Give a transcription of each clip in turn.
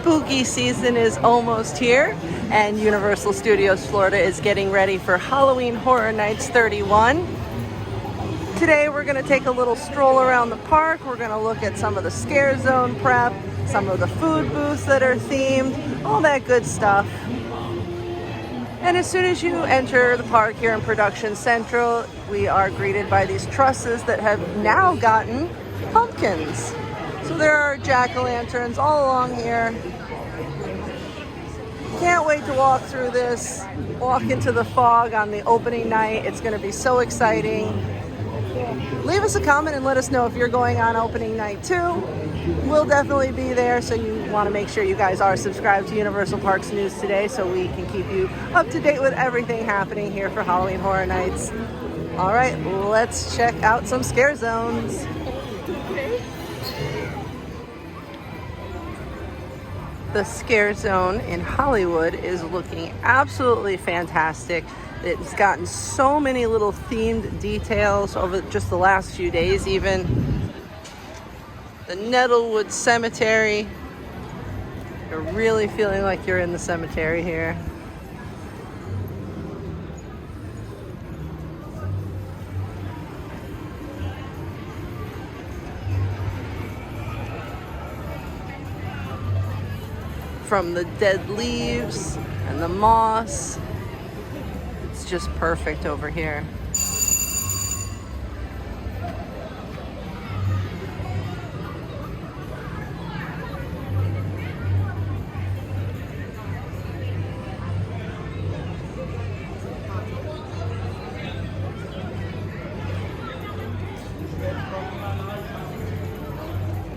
spooky season is almost here, and Universal Studios Florida is getting ready for Halloween Horror Nights 31. Today we're going to take a little stroll around the park. We're going to look at some of the scare zone prep, some of the food booths that are themed, all that good stuff. And as soon as you enter the park here in Production Central, we are greeted by these trusses that have now gotten pumpkins. So there are jack-o'-lanterns all along here. Can't wait to walk through this, walk into the fog on the opening night. It's going to be so exciting. Leave us a comment and let us know if you're going on opening night too. We'll definitely be there, so you want to make sure you guys are subscribed to Universal Parks News Today so we can keep you up to date with everything happening here for Halloween Horror Nights. All right, let's check out some scare zones. The scare zone in Hollywood is looking absolutely fantastic. It's gotten so many little themed details over just the last few days even. The Nettlewood Cemetery. You're really feeling like you're in the cemetery here. From the dead leaves and the moss, it's just perfect over here.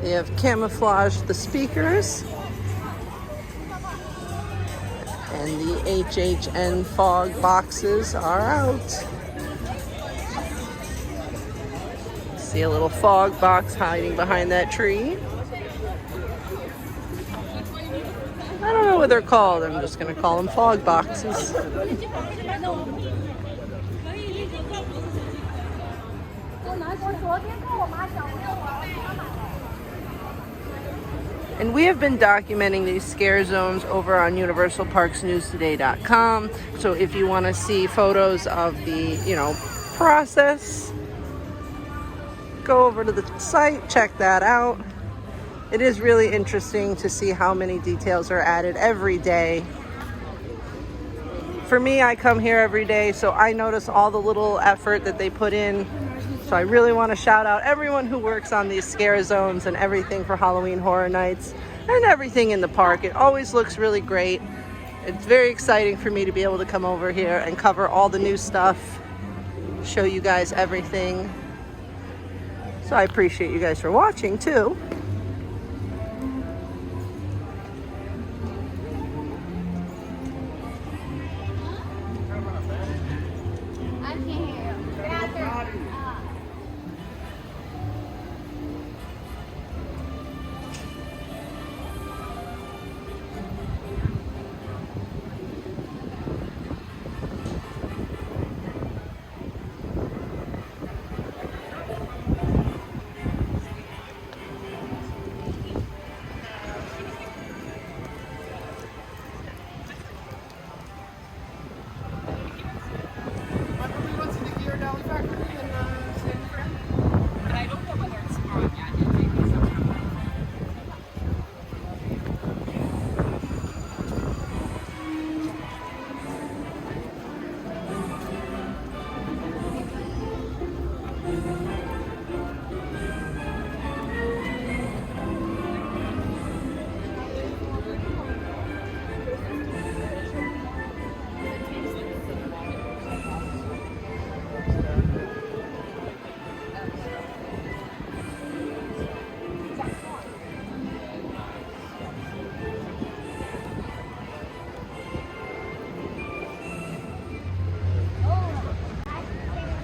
They have camouflaged the speakers. And the HHN fog boxes are out. See a little fog box hiding behind that tree. I don't know what they're called. I'm just going to call them fog boxes. And we have been documenting these scare zones over on UniversalParksNewsToday.com. So if you want to see photos of the, process, go over to the site, check that out. It is really interesting to see how many details are added every day. For me, I come here every day, so I notice all the little effort that they put in. So I really want to shout out everyone who works on these scare zones and everything for Halloween Horror Nights and everything in the park. It always looks really great. It's very exciting for me to be able to come over here and cover all the new stuff, show you guys everything. So I appreciate you guys for watching too.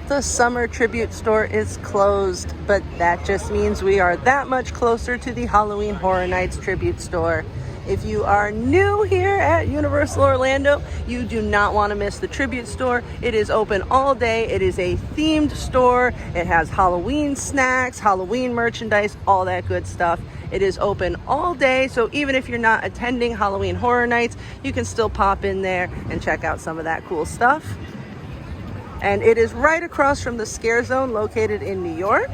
The summer tribute store is closed, but that just means we are that much closer to the Halloween Horror Nights tribute store. If you are new here at Universal Orlando, you do not want to miss the Tribute Store. It is open all day. It is a themed store. It has Halloween snacks, Halloween merchandise, all that good stuff. It is open all day, so even if you're not attending Halloween Horror Nights, you can still pop in there and check out some of that cool stuff. And it is right across from the Scare Zone located in New York.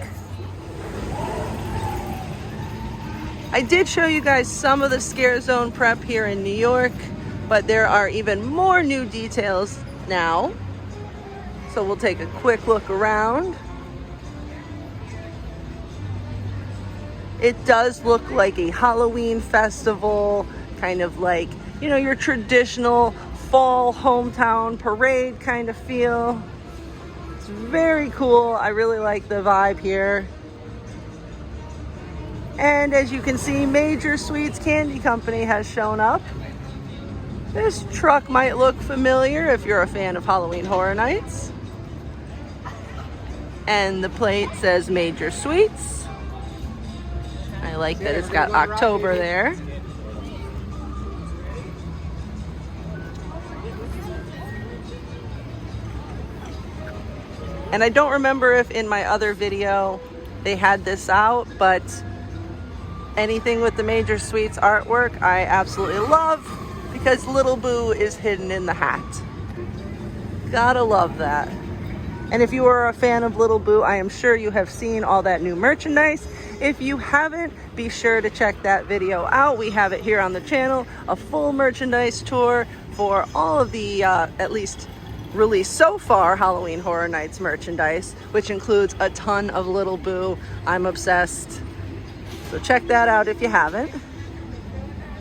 I did show you guys some of the Scare Zone prep here in New York, but there are even more new details now. So we'll take a quick look around. It does look like a Halloween festival, kind of like, you know, your traditional fall hometown parade kind of feel. It's very cool. I really like the vibe here. And as you can see, Major Sweets Candy Company has shown up. This truck might look familiar if you're a fan of Halloween Horror Nights. And the plate says Major Sweets. I like that it's got October there. And I don't remember if in my other video they had this out, but anything with the Major Sweets artwork I absolutely love, because Little Boo is hidden in the hat. Gotta love that. And if you are a fan of Little Boo, I am sure you have seen all that new merchandise. If you haven't, be sure to check that video out. We have it here on the channel, a full merchandise tour for all of the, at least released so far, Halloween Horror Nights merchandise, which includes a ton of Little Boo. I'm obsessed. So check that out if you haven't.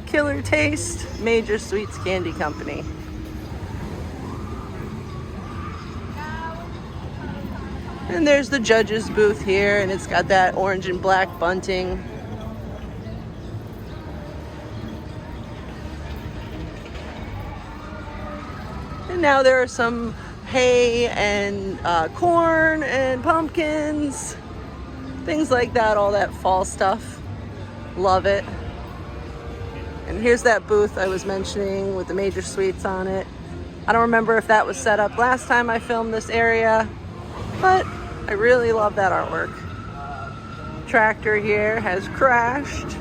Killer Taste, Major Sweets Candy Company. And there's the judge's booth here, and it's got that orange and black bunting. And now there are some hay and corn and pumpkins, things like that, all that fall stuff. Love it. And here's that booth I was mentioning with the Major Sweets on it. I don't remember if that was set up last time I filmed this area, but I really love that artwork. Tractor here has crashed.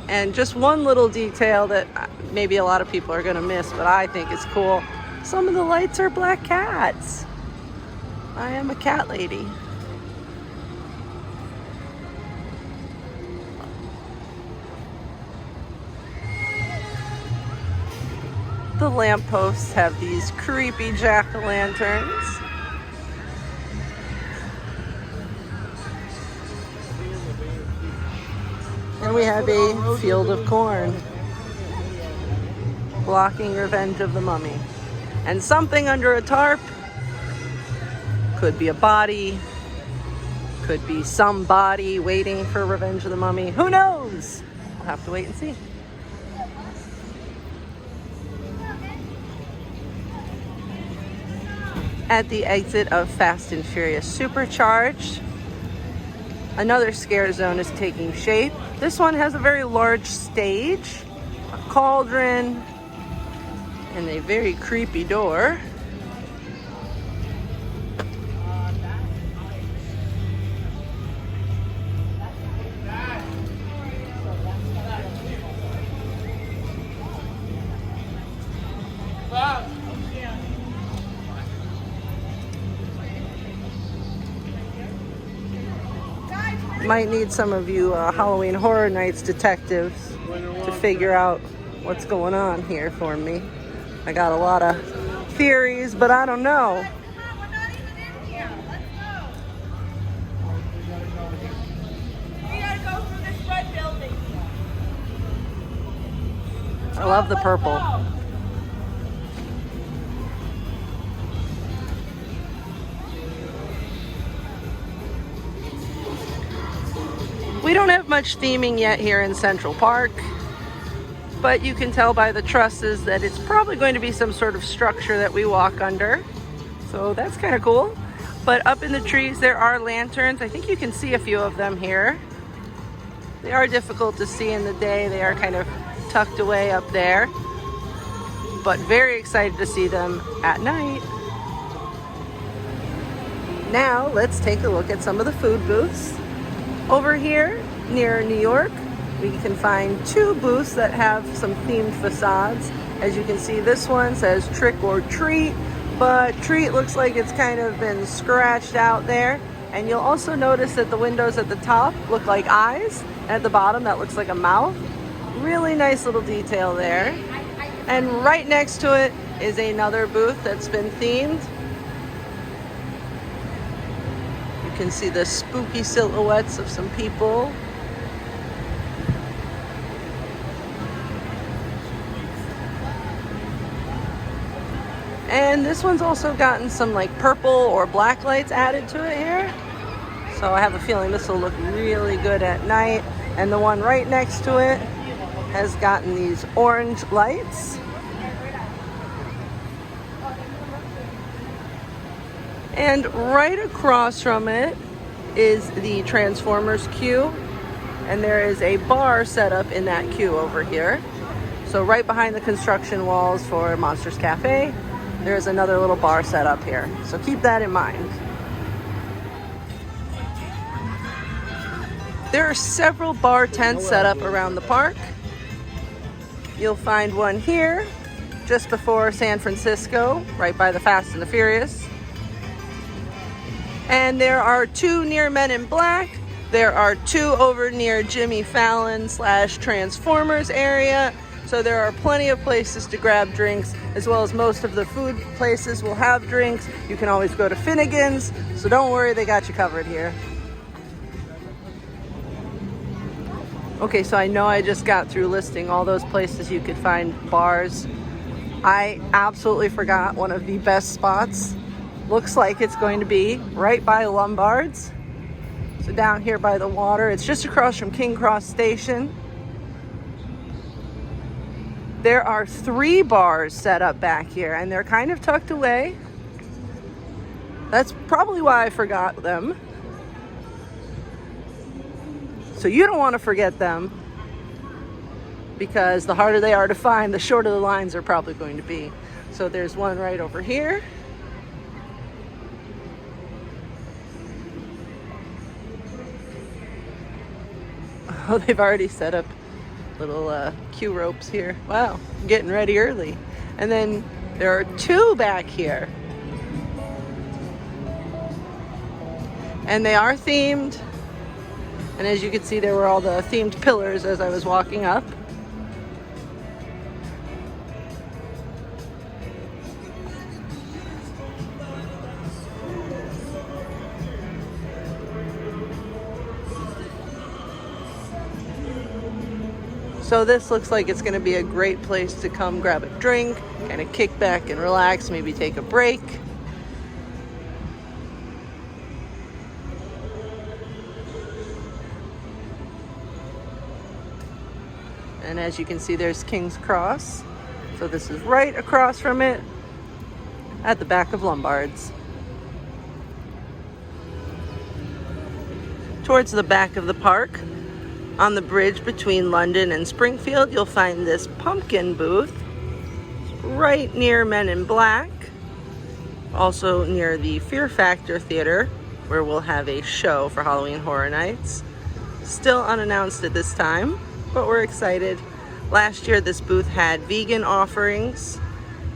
And just one little detail that maybe a lot of people are gonna miss, but I think is cool. Some of the lights are black cats. I am a cat lady. The lampposts have these creepy jack-o'-lanterns. And we have a field of corn blocking Revenge of the Mummy. And something under a tarp. Could be a body. Could be somebody waiting for Revenge of the Mummy. Who knows? We'll have to wait and see. At the exit of Fast and Furious Supercharged, another Scare Zone is taking shape. This one has a very large stage, a cauldron, and a very creepy door. Might need some of you Halloween Horror Nights detectives to figure out what's going on here for me. I got a lot of theories, but I don't know. We're not even in here. Let's go. We gotta go through this red building. I love the purple. We don't have much theming yet here in Central Park, but you can tell by the trusses that it's probably going to be some sort of structure that we walk under. So that's kind of cool. But up in the trees there are lanterns. I think you can see a few of them here. They are difficult to see in the day. They are kind of tucked away up there, but very excited to see them at night. Now let's take a look at some of the food booths. Over here near New York, we can find two booths that have some themed facades. As you can see, this one says trick or treat, but treat looks like it's kind of been scratched out there. And you'll also notice that the windows at the top look like eyes, and at the bottom that looks like a mouth. Really nice little detail there. And right next to it is another booth that's been themed. You can see the spooky silhouettes of some people. And this one's also gotten some like purple or black lights added to it here. So I have a feeling this will look really good at night. And the one right next to it has gotten these orange lights. And right across from it is the Transformers queue. And there is a bar set up in that queue over here. So right behind the construction walls for Monsters Cafe, there's another little bar set up here. So keep that in mind. There are several bar tents set up around the park. You'll find one here just before San Francisco, right by the Fast and the Furious. And there are two near Men in Black. There are two over near Jimmy Fallon / Transformers area. So there are plenty of places to grab drinks, as well as most of the food places will have drinks. You can always go to Finnegan's, so don't worry, they got you covered here. Okay, so I know I just got through listing all those places you could find bars. I absolutely forgot one of the best spots. Looks like it's going to be right by Lombard's. So down here by the water, it's just across from King Cross Station. There are 3 bars set up back here, and they're kind of tucked away. That's probably why I forgot them. So you don't want to forget them, because the harder they are to find, the shorter the lines are probably going to be. So there's one right over here. Oh, they've already set up little queue ropes here. Wow, I'm getting ready early. And then there are 2 back here. And they are themed. And as you can see, there were all the themed pillars as I was walking up. So this looks like it's going to be a great place to come grab a drink, kind of kick back and relax, maybe take a break. And as you can see, there's King's Cross. So this is right across from it at the back of Lombard's. Towards the back of the park, on the bridge between London and Springfield, you'll find this pumpkin booth right near Men in Black, also near the Fear Factor Theater, where we'll have a show for Halloween Horror Nights. Still unannounced at this time, but we're excited. Last year this booth had vegan offerings.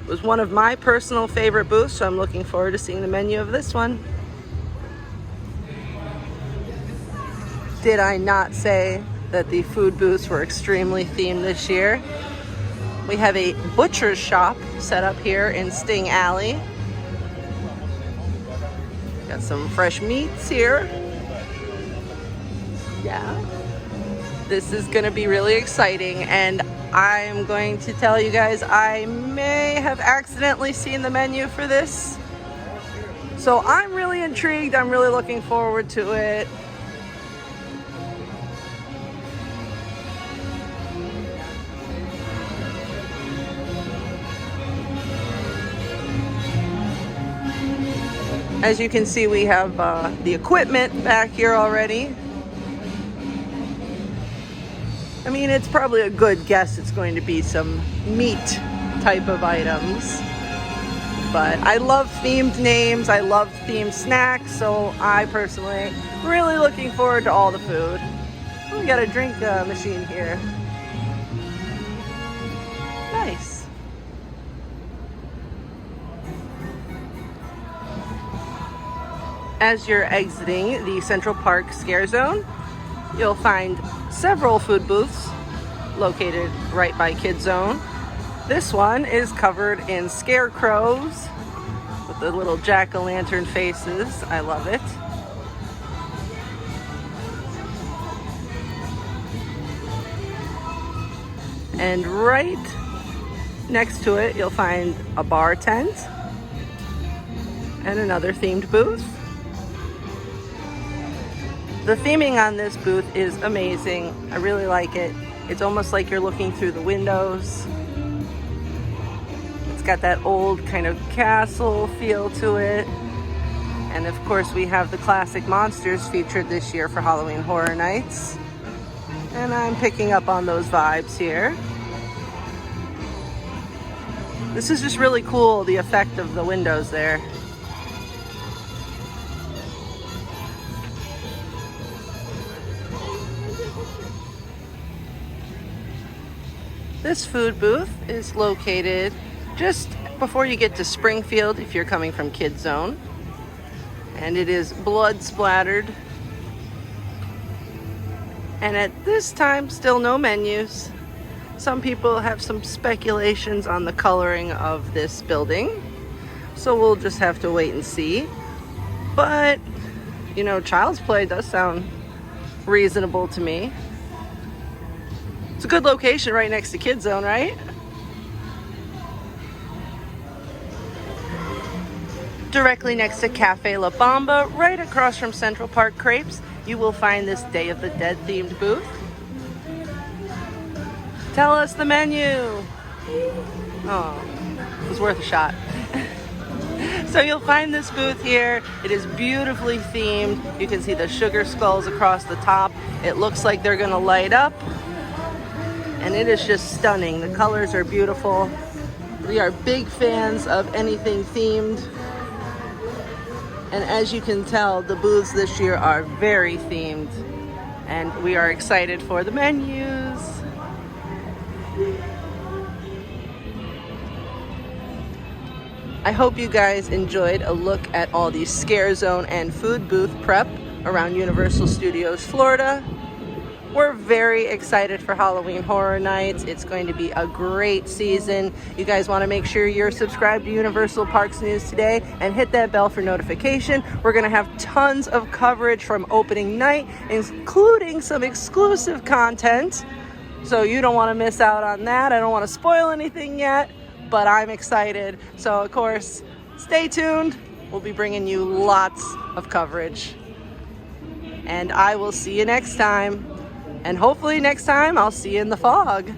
It was one of my personal favorite booths, so I'm looking forward to seeing the menu of this one. Did I not say that the food booths were extremely themed this year? We have a butcher's shop set up here in Sting Alley. Got some fresh meats here. Yeah. This is gonna be really exciting, and I'm going to tell you guys, I may have accidentally seen the menu for this. So I'm really intrigued. I'm really looking forward to it. As you can see, we have the equipment back here already. I mean, it's probably a good guess it's going to be some meat type of items. But I love themed names, I love themed snacks, so I personally really looking forward to all the food. Oh, we got a drink machine here. Nice. As you're exiting the Central Park Scare Zone, you'll find several food booths located right by Kid Zone. This one is covered in scarecrows with the little jack-o'-lantern faces. I love it. And right next to it, you'll find a bar tent and another themed booth. The theming on this booth is amazing. I really like it. It's almost like you're looking through the windows. It's got that old kind of castle feel to it. And of course we have the classic monsters featured this year for Halloween Horror Nights. And I'm picking up on those vibes here. This is just really cool, the effect of the windows there. This food booth is located just before you get to Springfield if you're coming from Kid Zone. And it is blood splattered. And at this time, still no menus. Some people have some speculations on the coloring of this building. So we'll just have to wait and see. But, you know, Child's Play does sound reasonable to me. It's a good location right next to Kid Zone, right? Directly next to Cafe La Bamba, right across from Central Park Crepes, you will find this Day of the Dead themed booth. Tell us the menu. Oh, it was worth a shot. So you'll find this booth here. It is beautifully themed. You can see the sugar skulls across the top. It looks like they're gonna light up. And it is just stunning. The colors are beautiful. We are big fans of anything themed. And as you can tell, the booths this year are very themed. And we are excited for the menus. I hope you guys enjoyed a look at all the Scare Zone and food booth prep around Universal Studios Florida. We're very excited for Halloween Horror Nights. It's going to be a great season. You guys want to make sure you're subscribed to Universal Parks News today and hit that bell for notification. We're going to have tons of coverage from opening night, including some exclusive content. So you don't want to miss out on that. I don't want to spoil anything yet, but I'm excited. So of course, stay tuned. We'll be bringing you lots of coverage. And I will see you next time. And hopefully next time I'll see you in the fog.